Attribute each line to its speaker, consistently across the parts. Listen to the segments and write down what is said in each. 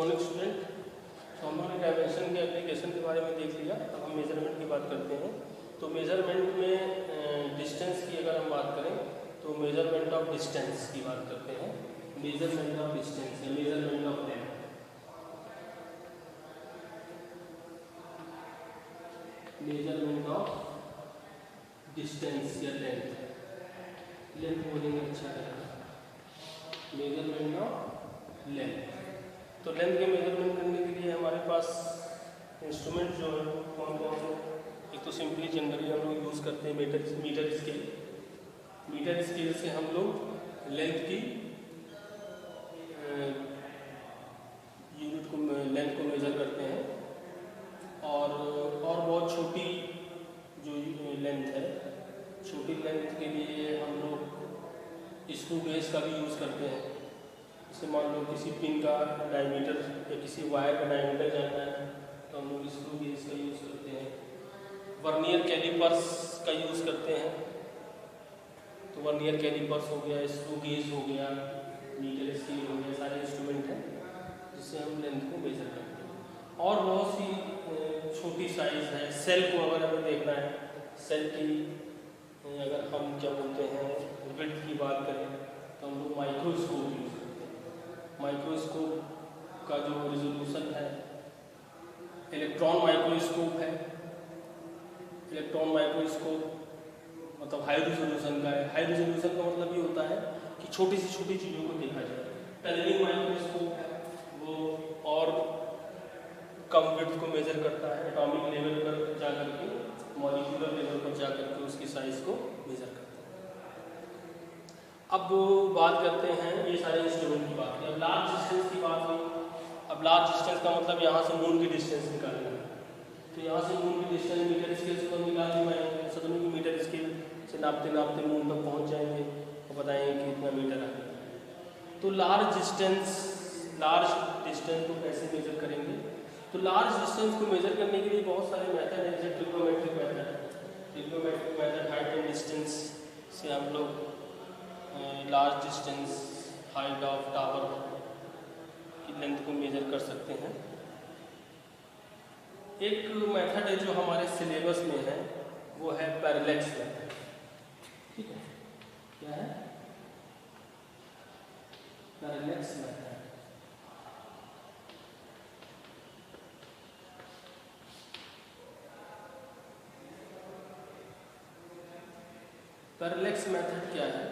Speaker 1: Morning student. तो हम लोगों ने डायमेंशन के एप्लीकेशन के बारे में देख लिया। अब हम मेजरमेंट की बात करते हैं। तो मेजरमेंट में डिस्टेंस की अगर हम बात करें तो मेजरमेंट ऑफ डिस्टेंस की बात करते हैं। मेजरमेंट ऑफ डिस्टेंस या measurement of length. Measurement of distance या लेंथ बोलेंगे अच्छा रहेगा। Measurement of length. तो लेंथ के मेजरमेंट करने के लिए हमारे पास इंस्ट्रूमेंट जो है कौन कौन से, एक तो सिंपली जनरली हम लोग यूज़ करते हैं मीटर स्केल। मीटर स्केल से हम लोग लेंथ की यूनिट को लेंथ को मेजर करते हैं। और बहुत छोटी जो लेंथ है, छोटी लेंथ के लिए हम लोग स्क्रू गेज का भी यूज़ करते हैं। जैसे मान लो किसी पिन का डायमीटर या किसी वायर का डायमीटर जानना है तो हम लोग स्क्रू गेज का यूज़ करते हैं। वर्नियर कैलिपर्स का यूज़ करते हैं। तो वर्नियर कैलिपर्स हो गया, स्क्रू गेज हो गया, मीटर स्केल हो गया, सारे इंस्ट्रूमेंट हैं जिससे हम लेंथ को मेजर करते हैं। और बहुत सी छोटी साइज़ है। सेल को अगर हमें देखना है, सेल की अगर हम क्या बोलते हैं विड्थ की बात करें तो हम लोग माइक्रोस्कोप यूज़ करते हैं। माइक्रोस्कोप का जो रिजोल्यूशन है, इलेक्ट्रॉन माइक्रोस्कोप है। इलेक्ट्रॉन माइक्रोस्कोप मतलब हाई रिजोल्यूशन का है। हाई रिजोल्यूशन का मतलब ये होता है कि छोटी से छोटी चीज़ों को देखा जाए। टनलिंग माइक्रोस्कोप है, वो और कम विड्थ को मेजर करता है। एटॉमिक लेवल पर जा करके, मॉलिक्यूलर लेवल पर जा करके उसकी साइज को मेजर करता है। अब बात करते हैं ये सारे इंस्ट्रूमेंट की बात करें। अब लार्ज डिस्टेंस की बात हुई। अब लार्ज डिस्टेंस का मतलब यहाँ से मून की डिस्टेंस निकालना है। तो यहाँ से मून की डिस्टेंस मीटर स्केल से तो निकाल नहीं पाएंगे। समझो कि मीटर स्केल से नापते नापते मून तक पहुँच जाएंगे और बताएंगे कि इतना मीटर आ गया। तो लार्ज डिस्टेंस को कैसे मेजर करेंगे? तो लार्ज डिस्टेंस को मेजर करने के लिए बहुत सारे मेथड हैं, जैसे trigonometric method, height and distance से हम लोग large distance, height of tower की लेंथ को मेजर कर सकते हैं। एक मेथड है जो हमारे सिलेबस में है, वो है पैरेलैक्स मेथड। ठीक है, क्या है? Parallax method. पैरेलैक्स मेथड क्या है?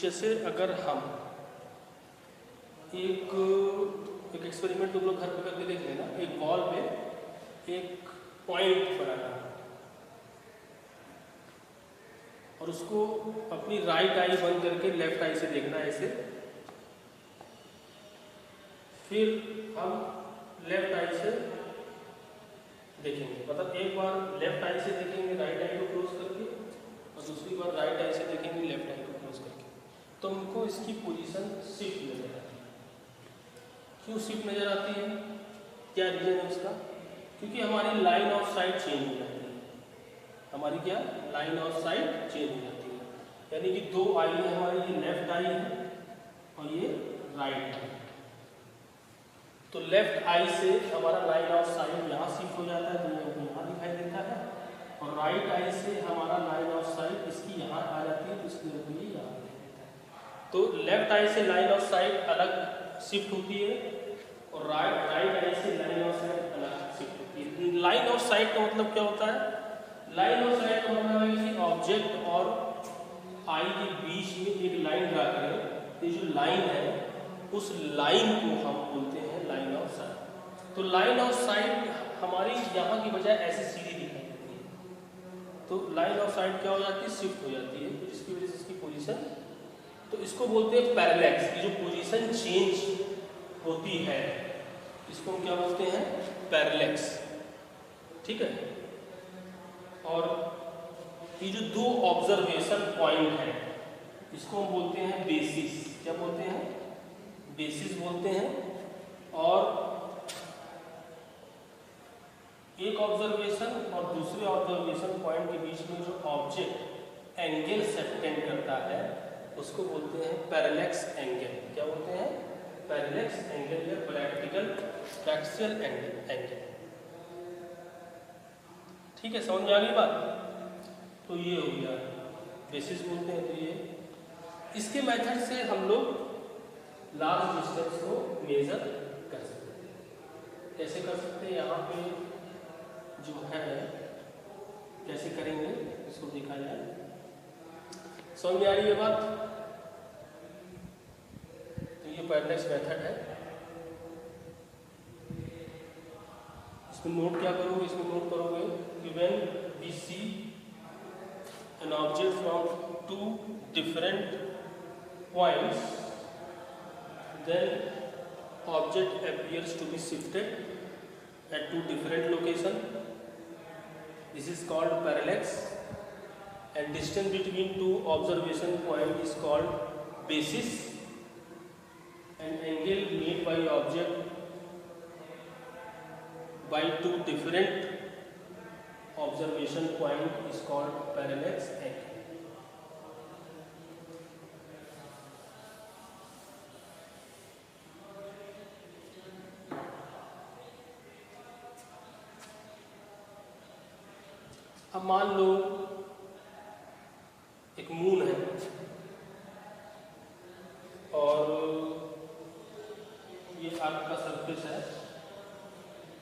Speaker 1: जैसे अगर हम एक एक्सपेरिमेंट तुम लोग घर पे करके देख लेना। एक वॉल पे एक पॉइंट बनाना और उसको अपनी राइट आई बंद करके लेफ्ट आई से देखना है ऐसे। फिर हम लेफ्ट आई से देखेंगे, मतलब एक बार लेफ्ट आई से देखेंगे राइट आई को क्लोज करके और दूसरी बार राइट आई से देखेंगे लेफ्ट आई को क्लोज करके। तो हमको इसकी पोजीशन शिफ्ट नजर आती है। क्यों शिफ्ट नजर आती है? क्या रीजन है उसका? क्योंकि हमारी लाइन ऑफ साइट चेंज हो जाती है। हमारी क्या लाइन ऑफ साइट चेंज हो जाती है, यानी कि दो आई है हमारी, ये लेफ्ट आई है और ये राइट है। तो लेफ्ट आई से हमारा लाइन ऑफ साइट यहाँ शिफ्ट हो जाता है, तो ये यहाँ दिखाई देता है। और राइट आई से हमारा लाइन ऑफ साइट इसकी यहाँ आ जाती है, तो इसकी यहाँ दिखाई देता है। तो लेफ्ट आई से लाइन ऑफ साइट अलग शिफ्ट होती है और राइट आई से लाइन ऑफ साइट अलग शिफ्ट होती है। लाइन ऑफ साइट का मतलब क्या होता है? लाइन ऑफ साइट का मतलब है कि ऑब्जेक्ट और आई के बीच में एक लाइन ड्रा करें। ये जो लाइन है उस लाइन को हम बोलते हैं लाइन ऑफ साइट। तो लाइन ऑफ साइट हमारी यहाँ की बजाय ऐसे सीधी दिखाई देती है। तो लाइन ऑफ साइट क्या हो जाती है? शिफ्ट हो जाती है, तो जिसकी वजह से इसकी पोजीशन, तो इसको बोलते हैं पैरेलैक्स। की जो पोजीशन चेंज होती है इसको हम क्या बोलते हैं? पैरेलैक्स। ठीक है। और ये जो दो ऑब्जर्वेशन पॉइंट है इसको हम बोलते हैं बेसिस। क्या बोलते हैं? बेसिस बोलते हैं। और एक ऑब्जर्वेशन और दूसरे ऑब्जर्वेशन पॉइंट के बीच में जो ऑब्जेक्ट एंगल सेपटेंड करता है उसको बोलते हैं पैरेलैक्स एंगल। क्या बोलते हैं? पैरेलैक्स एंगल या प्रैक्टिकल फ्रैक्शनल एंगल। ठीक है, समझ में आ गई बात? तो ये हो गया बेसिस बोलते हैं। तो ये इसके मेथड से हम लोग लार्ज डिस्टेंस को मेजर कर सकते हैं। कैसे कर सकते हैं? यहाँ पे जो है कैसे करेंगे इसको देखा जाए। समझ में आ रही है बात? तो ये पैरेलैक्स मेथड है। इसमें नोट क्या करोगे? इसमें नोट करोगे कि when we see an object from two different points, then object appears to be shifted at two different location. This is called parallax, and distance between two observation point is called basis, and angle made by object by two different observation point is called parallax angle. अब मान लो एक moon है और ये अर्थ का surface है,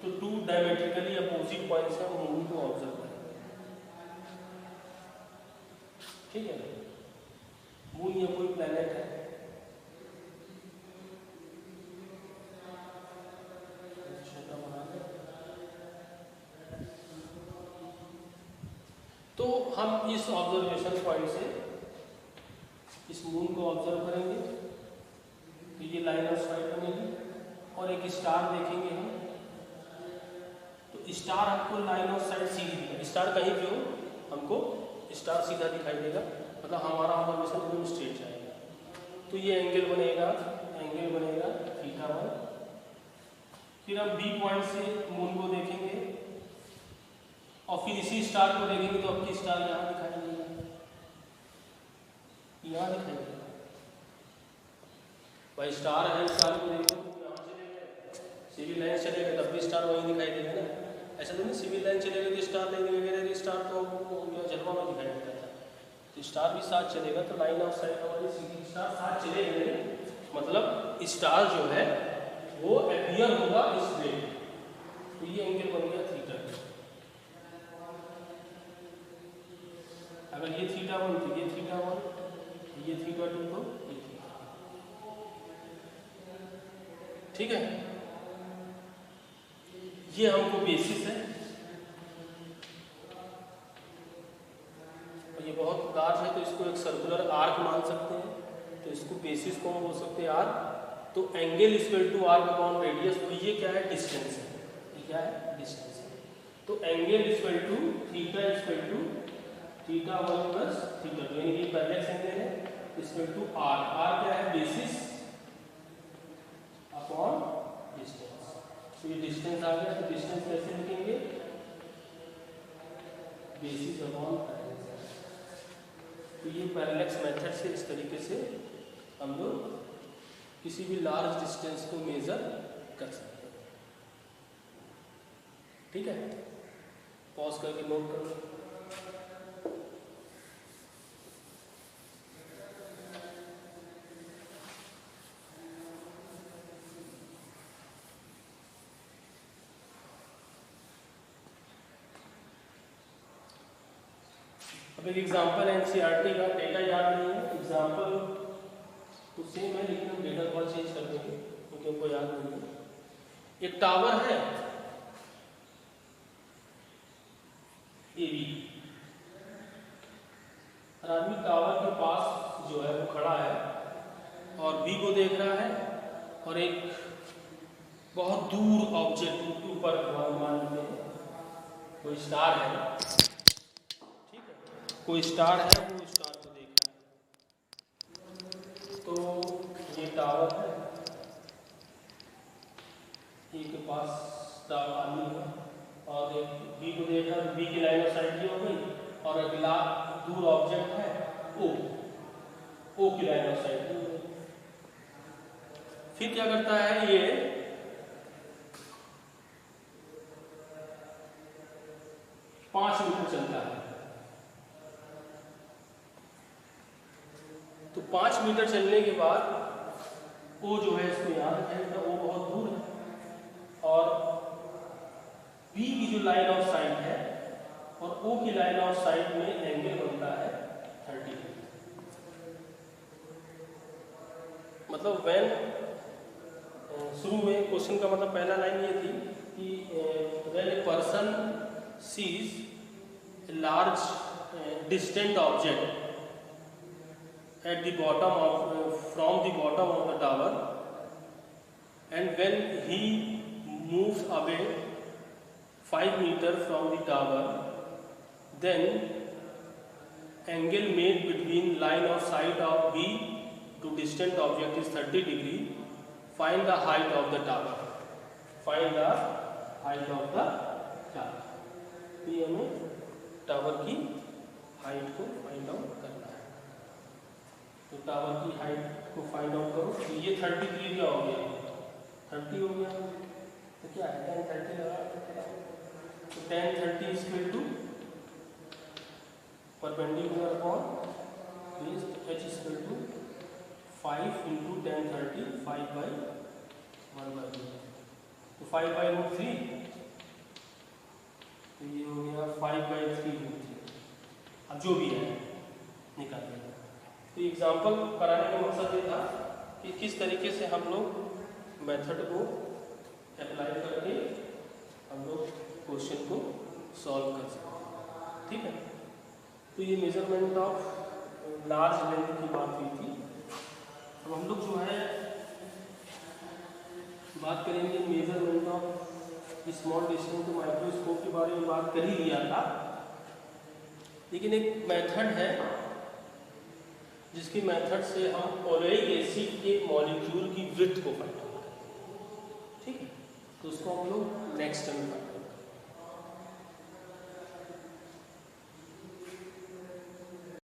Speaker 1: तो to diametrically opposite points है मून को ऑब्जर्व करें। ठीक है, मून या कोई प्लैनेट है, छोटा बना दे। तो हम इस ऑब्जर्वेशन पॉइंट से इस मून को ऑब्जर्व करेंगे, तो ये लाइन ऑफ साइट बनेगी और एक स्टार देखेंगे हम। तो स्टार हमको लाइन ऑफ साइट सीधी दिखेगा। स्टार कहीं भी हो हमको स्टार सीधा दिखाई देगा, मतलब हमारा ऑब्जर्वेशन एकदम स्ट्रेट जाएगा। तो ये एंगल बनेगा θ1। फिर हम बी पॉइंट से मून को देखेंगे और फिर इसी स्टार को देखेंगे, तो आपकी स्टार यहाँ दिखाई देगा, यहाँ दिखाई देगा। भाई स्टार है, स्टार को देखो यहाँ चलेगा, सिविल लाइन चलेगा तब भी स्टार वहीं दिखाई देगा ना। ऐसा तो नहीं सिविल लाइन चलेगा तो स्टार नहीं दिखेगा, स्टार तो जलवा में दिखाई देता था। तो स्टार भी साथ चलेगा, तो लाइन ऑफ साइट हमारी सीधी स्टार साथ चलेगा, मतलब स्टार जो है वो अपीयर होगा इस वे। तो ये एंगल बन गया थीटा। अगर ये θ1 तो ये θ1, ये θ2 तो ये θ2। ठीक है, ये हमको बेसिस है और ये बहुत लार्ज है, तो इसको एक सर्कुलर आर्क मान सकते हैं। तो इसको बेसिस को हम बोल सकते हैं आर्क। तो angle equal to arc upon radius. तो ये क्या है? डिस्टेंस है। ये क्या है? डिस्टेंस है। तो angle equal to theta equal to θ1 plus θ2, यानी कि पैरेलैक्स एंगल है इक्वल टू आर। आर क्या है? Basis upon distance. तो ये डिस्टेंस आ गया। तो डिस्टेंस कैसे लिखेंगे? Basis upon parallax. तो ये पैरेलैक्स मेथड से इस तरीके से हम लोग किसी भी लार्ज डिस्टेंस को मेजर कर सकते हैं। ठीक है, पॉज करके नोट कर लो। अब एक एग्जाम्पल है एनसीईआरटी का, डेटा याद नहीं है, एग्जाम्पल तो सेम है लेकिन हम डेटा थोड़ा चेंज कर देंगे क्योंकि हमको याद नहीं है। एक टावर है एबी, और आदमी टावर के पास जो है वो खड़ा है और बी को देख रहा है, और एक बहुत दूर ऑब्जेक्ट ऊपर मान लेते हैं कोई स्टार है, ठीक है, कोई स्टार है, वो स्टार को देख रहा है। तो ये टावर है, ए के पास स्टार आदमी है और एक बी को देख रहा है, बी की लाइन ऑफ साइट की हो गई, और अगला दूर ऑब्जेक्ट है ओ, ओ की लाइन ऑफ साइट। फिर क्या करता है ये, पांच मीटर चलता है। तो 5 मीटर चलने के बाद ओ जो है, इसको याद रखें, ओ बहुत दूर है, और बी की जो लाइन ऑफ साइट है और ओ की लाइन ऑफ साइट में एंगल बनता है 30 डिग्री। मतलब शुरू में क्वेश्चन का मतलब पहला लाइन ये थी कि when a person sees a large distant object at the bottom of from the bottom of the tower, and when he moves away 5 meters from the tower, then angle made between line of sight of B to distant object is 30 degree. Find the height of the tower. Find the height of the tower. ये हमें tower की height को find out करना है। तो tower की height को find out करो। तो ये 33 क्या हो गया, 30 हो गया। तो क्या है, tan 30 लगा। तो tan 30 equal to perpendicular upon base h equal to 5 into tan 30, 5/1/2। तो 5/3, तो ये हो गया 5/3। अब जो भी है निकाल देंगे। तो एग्जाम्पल कराने का मकसद ये था कि किस तरीके से हम लोग मेथड को अप्लाई करके हम लोग क्वेश्चन को सॉल्व कर सकते हैं। ठीक है, तो ये मेजरमेंट ऑफ लार्ज लेंथ की बात हुई थी। अब हम लोग जो है बात करेंगे मेजरमेंट ऑफ स्मॉल डिस्टेंस। तो माइक्रोस्कोप के बारे में बात कर ही लिया था, लेकिन एक मेथड है जिसकी मेथड से हम ओलेइक एसिड के मॉलिक्यूल की विड्थ को फाइंड आउट करेंगे। ठीक है, तो उसको हम लोग नेक्स्ट टाइम